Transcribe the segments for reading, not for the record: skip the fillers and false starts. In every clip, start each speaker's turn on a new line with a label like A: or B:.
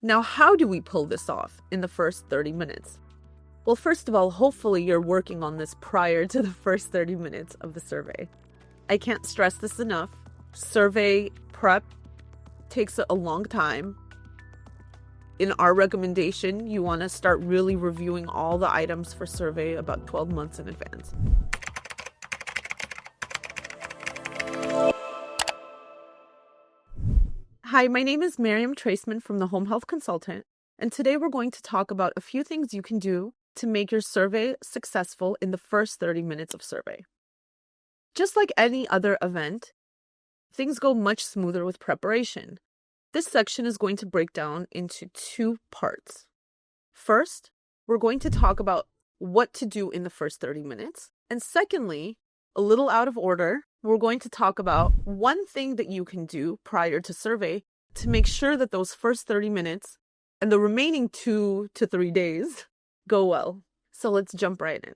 A: Now, how do we pull this off in the first 30 minutes? Well, first of all, hopefully you're working on this prior to the first 30 minutes of the survey. I can't stress this enough. Survey prep takes a long time. In our recommendation, you want to start really reviewing all the items for survey about 12 months in advance. Hi, my name is Mariam Treystman from the Home Health Consultant, and today we're going to talk about a few things you can do to make your survey successful in the first 30 minutes of survey. Just like any other event, things go much smoother with preparation. This section is going to break down into two parts. First, we're going to talk about what to do in the first 30 minutes. And secondly, a little out of order, we're going to talk about one thing that you can do prior to survey to make sure that those first 30 minutes and the remaining 2 to 3 days go well. So let's jump right in.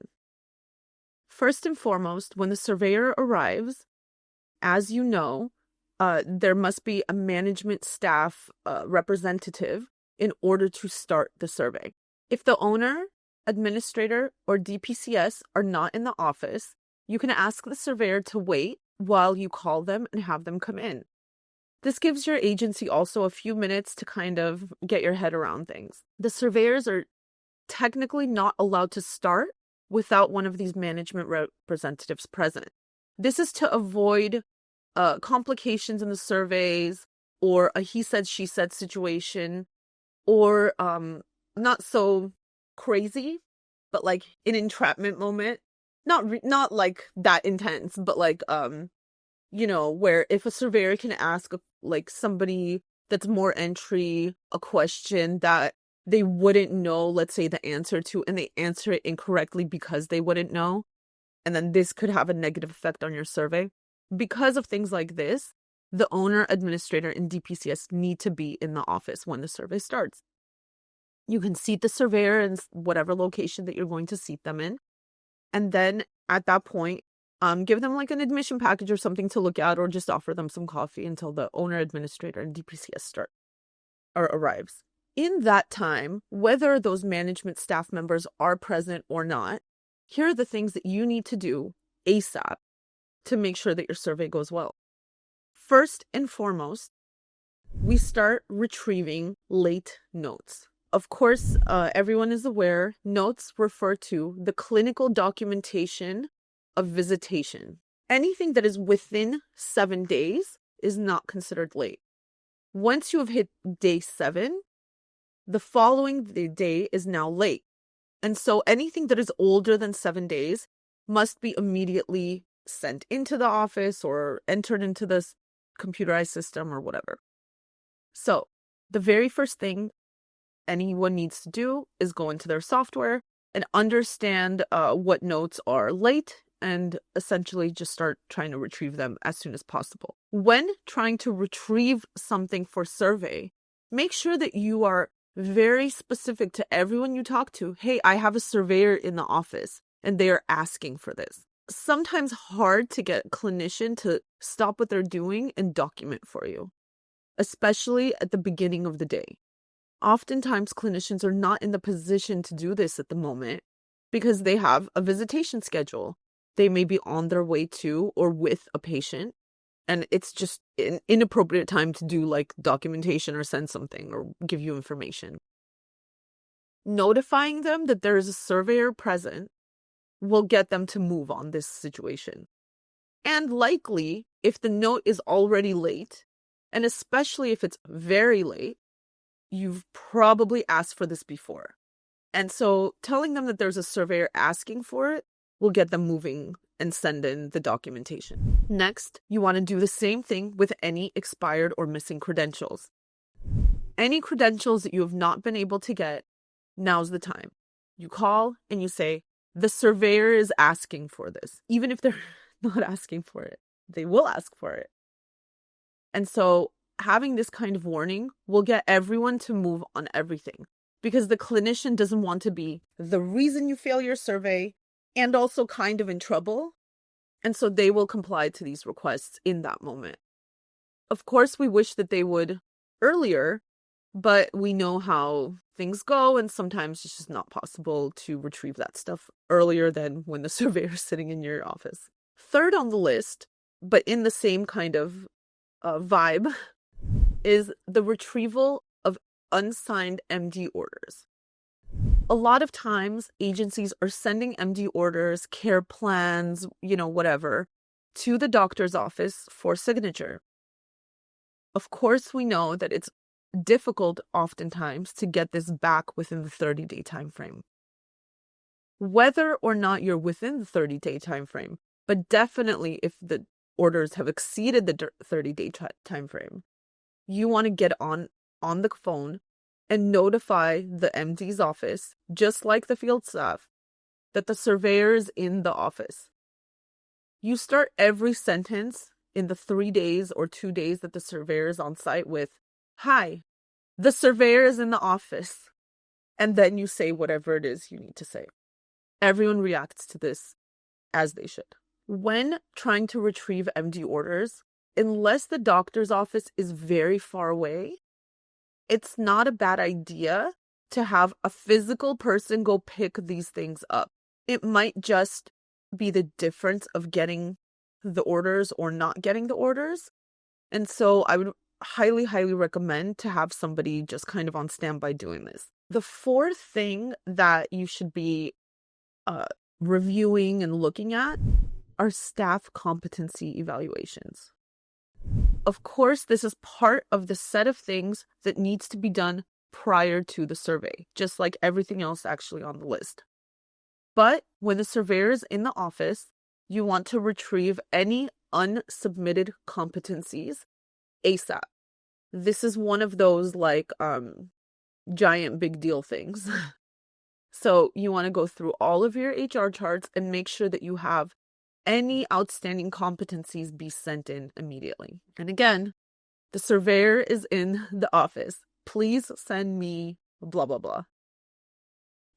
A: First and foremost, when the surveyor arrives, as you know, there must be a management staff representative in order to start the survey. If the owner, administrator, or DPCS are not in the office, you can ask the surveyor to wait while you call them and have them come in. This gives your agency also a few minutes to kind of get your head around things. The surveyors are technically not allowed to start without one of these management representatives present. This is to avoid complications in the surveys or a he said, she said situation, or not so crazy, but like an entrapment moment. Not like that intense, but like, where if a surveyor can ask like somebody that's more entry a question that they wouldn't know, let's say, the answer to, and they answer it incorrectly because they wouldn't know, and then this could have a negative effect on your survey. Because of things like this, the owner, administrator, and DPCS need to be in the office when the survey starts. You can seat the surveyor in whatever location that you're going to seat them in. And then at that point, give them like an admission package or something to look at, or just offer them some coffee until the owner, administrator, and DPCS arrives. In that time, whether those management staff members are present or not, here are the things that you need to do ASAP to make sure that your survey goes well. First and foremost, we start retrieving late notes. Of course, everyone is aware, notes refer to the clinical documentation of visitation. Anything that is within 7 days is not considered late. Once you have hit day 7, the following day is now late. And so anything that is older than 7 days must be immediately sent into the office or entered into the computerized system or whatever. So the very first thing anyone needs to do is go into their software and understand what notes are late, and essentially just start trying to retrieve them as soon as possible. When trying to retrieve something for survey, make sure that you are very specific to everyone you talk to. Hey, I have a surveyor in the office and they are asking for this. Sometimes hard to get a clinician to stop what they're doing and document for you, especially at the beginning of the day. Oftentimes, clinicians are not in the position to do this at the moment because they have a visitation schedule. They may be on their way to or with a patient, and it's just an inappropriate time to do like documentation or send something or give you information. Notifying them that there is a surveyor present will get them to move on this situation. And likely, if the note is already late, and especially if it's very late, you've probably asked for this before. And so telling them that there's a surveyor asking for it will get them moving and send in the documentation. Next, you want to do the same thing with any expired or missing credentials. Any credentials that you have not been able to get, now's the time. You call and you say, the surveyor is asking for this. Even if they're not asking for it, they will ask for it. And so having this kind of warning will get everyone to move on everything, because the clinician doesn't want to be the reason you fail your survey and also kind of in trouble. And so they will comply to these requests in that moment. Of course, we wish that they would earlier, But we know how things go, and sometimes it's just not possible to retrieve that stuff earlier than when the surveyor is sitting in your office. Third on the list, but in the same kind of vibe, is the retrieval of unsigned MD orders. A lot of times, agencies are sending MD orders, care plans, whatever, to the doctor's office for signature. Of course, we know that it's difficult oftentimes to get this back within the 30-day time frame. Whether or not you're within the 30-day time frame, but definitely if the orders have exceeded the 30-day time frame, you want to get on the phone and notify the MD's office, just like the field staff, that the surveyor is in the office. You start every sentence in the 3 days or 2 days that the surveyor is on site with, "Hi, the surveyor is in the office." And then you say whatever it is you need to say. Everyone reacts to this as they should. When trying to retrieve MD orders, unless the doctor's office is very far away, it's not a bad idea to have a physical person go pick these things up. It might just be the difference of getting the orders or not getting the orders. And so I would highly, highly recommend to have somebody just kind of on standby doing this. The fourth thing that you should be reviewing and looking at are staff competency evaluations. Of course, this is part of the set of things that needs to be done prior to the survey, just like everything else actually on the list. But when the surveyor is in the office, you want to retrieve any unsubmitted competencies ASAP. This is one of those giant big deal things. So you want to go through all of your HR charts and make sure that you have any outstanding competencies be sent in immediately. And again, the surveyor is in the office. Please send me blah, blah, blah.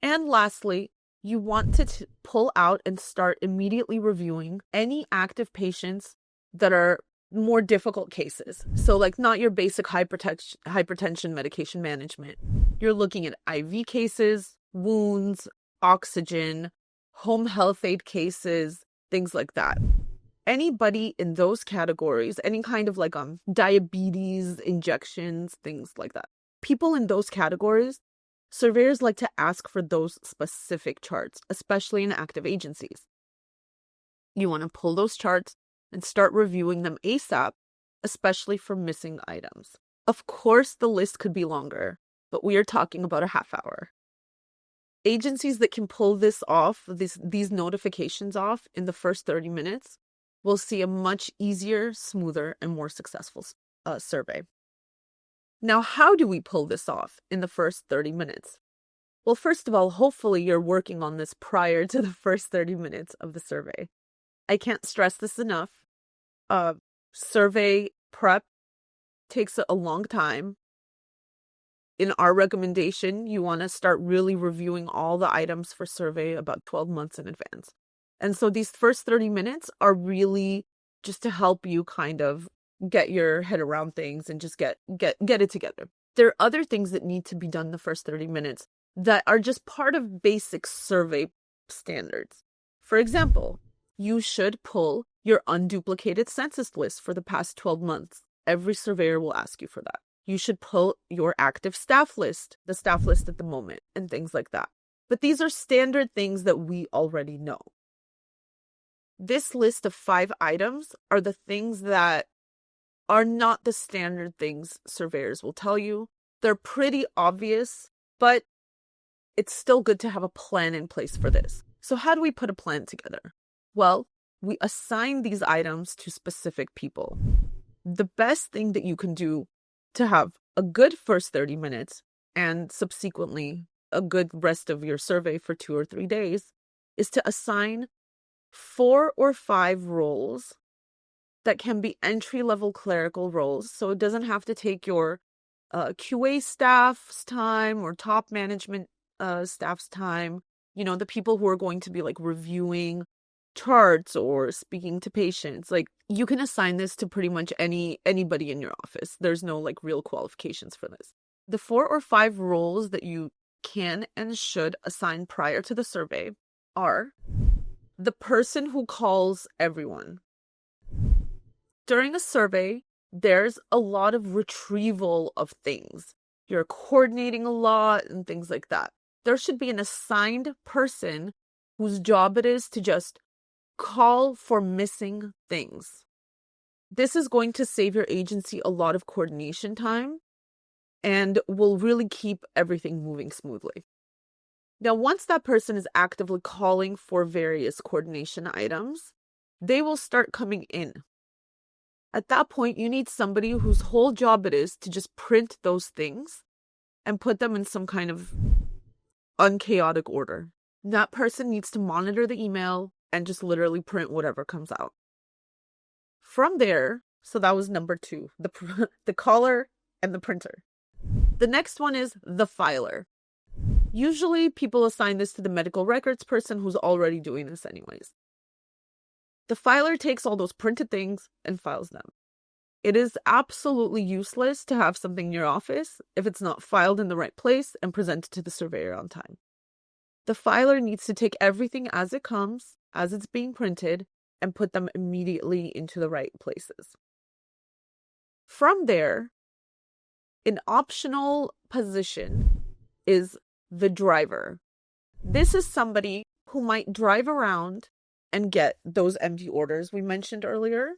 A: And lastly, you want to pull out and start immediately reviewing any active patients that are more difficult cases. So not your basic hypertension medication management. You're looking at IV cases, wounds, oxygen, home health aid cases, things like that. Anybody in those categories, any kind of diabetes, injections, things like that. People in those categories, surveyors like to ask for those specific charts, especially in active agencies. You want to pull those charts and start reviewing them ASAP, especially for missing items. Of course, the list could be longer, but we are talking about a half hour. Agencies that can pull this off, these notifications off in the first 30 minutes, will see a much easier, smoother, and more successful survey. Now, how do we pull this off in the first 30 minutes? Well, first of all, hopefully you're working on this prior to the first 30 minutes of the survey. I can't stress this enough. Survey prep takes a long time. In our recommendation, you want to start really reviewing all the items for survey about 12 months in advance. And so these first 30 minutes are really just to help you kind of get your head around things and just get it together. There are other things that need to be done the first 30 minutes that are just part of basic survey standards. For example, you should pull your unduplicated census list for the past 12 months. Every surveyor will ask you for that. You should pull your active staff list, the staff list at the moment, and things like that. But these are standard things that we already know. This list of 5 items are the things that are not the standard things surveyors will tell you. They're pretty obvious, but it's still good to have a plan in place for this. So how do we put a plan together? Well, we assign these items to specific people. The best thing that you can do to have a good first 30 minutes and subsequently a good rest of your survey for 2 or 3 days is to assign 4 or 5 roles that can be entry-level clerical roles. So it doesn't have to take your QA staff's time or top management staff's time. The people who are going to be reviewing charts or speaking to patients. You can assign this to pretty much anybody in your office. There's no real qualifications for this. The 4 or 5 roles that you can and should assign prior to the survey are the person who calls everyone. During a survey, there's a lot of retrieval of things. You're coordinating a lot and things like that. There should be an assigned person whose job it is to just call for missing things. This is going to save your agency a lot of coordination time and will really keep everything moving smoothly. Now, once that person is actively calling for various coordination items, they will start coming in. At that point, you need somebody whose whole job it is to just print those things and put them in some kind of unchaotic order. That person needs to monitor the email and just literally print whatever comes out. From there, so that was number 2, the caller and the printer. The next one is the filer. Usually people assign this to the medical records person who's already doing this anyways. The filer takes all those printed things and files them. It is absolutely useless to have something in your office if it's not filed in the right place and presented to the surveyor on time. The filer needs to take everything as it comes, as it's being printed, and put them immediately into the right places. From there, an optional position is the driver. This is somebody who might drive around and get those empty orders we mentioned earlier.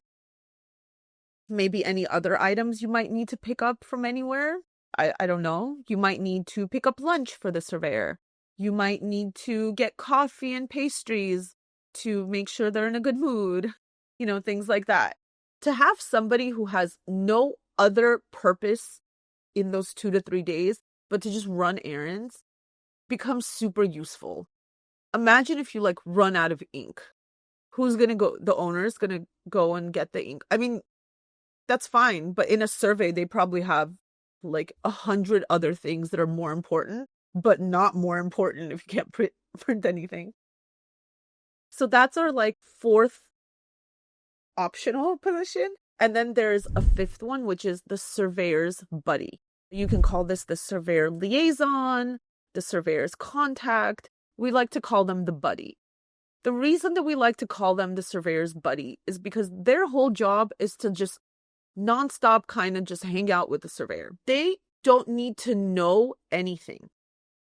A: Maybe any other items you might need to pick up from anywhere. I don't know. You might need to pick up lunch for the surveyor. You might need to get coffee and pastries to make sure they're in a good mood. Things like that. To have somebody who has no other purpose in those 2 to 3 days, but to just run errands becomes super useful. Imagine if you run out of ink. Who's going to go? The owner's going to go and get the ink. I mean, that's fine. But in a survey, they probably have 100 other things that are more important, but not more important if you can't print anything. So that's our 4th optional position. And then there's a 5th one, which is the surveyor's buddy. You can call this the surveyor liaison, the surveyor's contact. We like to call them the buddy. The reason that we like to call them the surveyor's buddy is because their whole job is to just nonstop kind of just hang out with the surveyor. They don't need to know anything.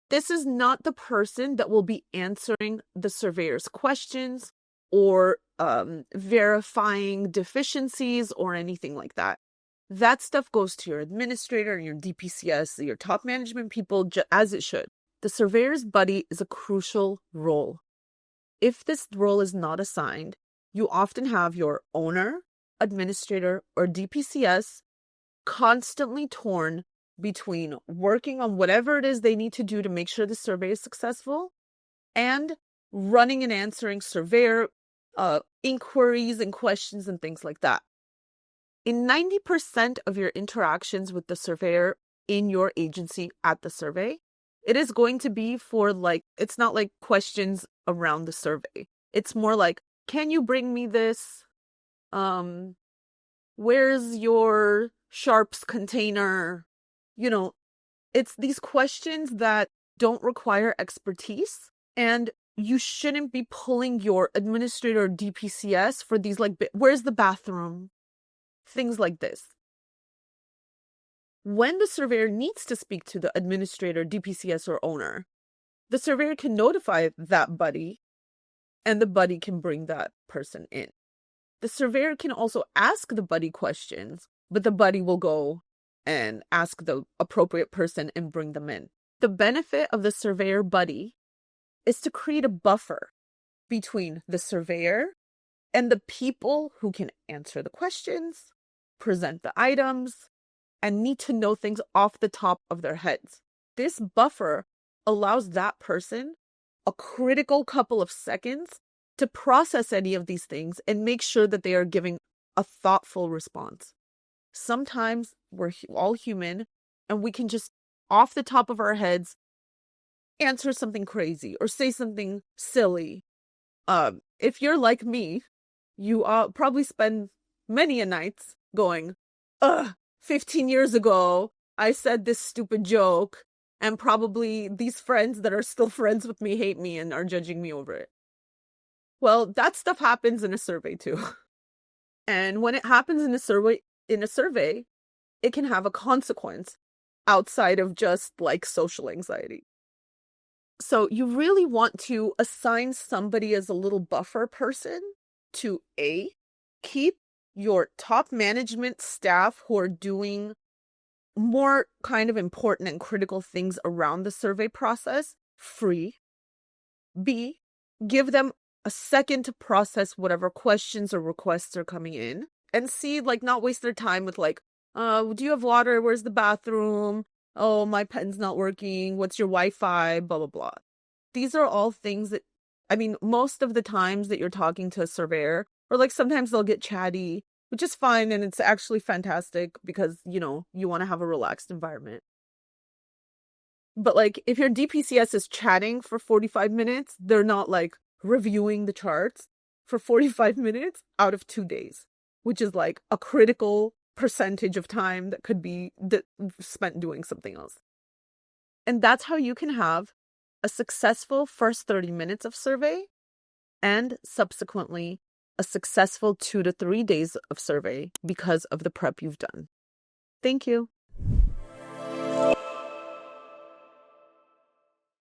A: This is not the person that will be answering the surveyor's questions or verifying deficiencies or anything like that. That stuff goes to your administrator, your DPCS, your top management people, as it should. The surveyor's buddy is a crucial role. If this role is not assigned, you often have your owner, administrator, or DPCS constantly torn between working on whatever it is they need to do to make sure the survey is successful and running and answering surveyor inquiries and questions and things like that. In 90% of your interactions with the surveyor in your agency at the survey, it is going to be for it's not questions around the survey. It's more can you bring me this? Where's your sharps container? It's these questions that don't require expertise, and you shouldn't be pulling your administrator or DPCS for these where's the bathroom? Things like this. When the surveyor needs to speak to the administrator, DPCS, or owner, the surveyor can notify that buddy, and the buddy can bring that person in. The surveyor can also ask the buddy questions, but the buddy will go and ask the appropriate person and bring them in. The benefit of the surveyor buddy is to create a buffer between the surveyor and the people who can answer the questions, present the items, and need to know things off the top of their heads. This buffer allows that person a critical couple of seconds to process any of these things and make sure that they are giving a thoughtful response. Sometimes we're all human and we can just off the top of our heads answer something crazy or say something silly. If you're like me, you probably spend many a nights going, 15 years ago, I said this stupid joke, and probably these friends that are still friends with me hate me and are judging me over it. Well, that stuff happens in a survey too. And when it happens in a survey, it can have a consequence outside of just like social anxiety. So you really want to assign somebody as a little buffer person to keep your top management staff who are doing more kind of important and critical things around the survey process free. B, give them a second to process whatever questions or requests are coming in. And C, like not waste their time with like, do you have water? Where's the bathroom? Oh, my pen's not working. What's your Wi-Fi? Blah, blah, blah. These are all things that, I mean, most of the times that you're talking to a surveyor, or like sometimes they'll get chatty, which is fine. And it's actually fantastic because, you know, you want to have a relaxed environment. But like if your DPCS is chatting for 45 minutes, they're not like reviewing the charts for 45 minutes out of 2 days, which is like a critical percentage of time that could be spent doing something else. And that's how you can have a successful first 30 minutes of survey and subsequently a successful 2 to 3 days of survey because of the prep you've done. Thank you.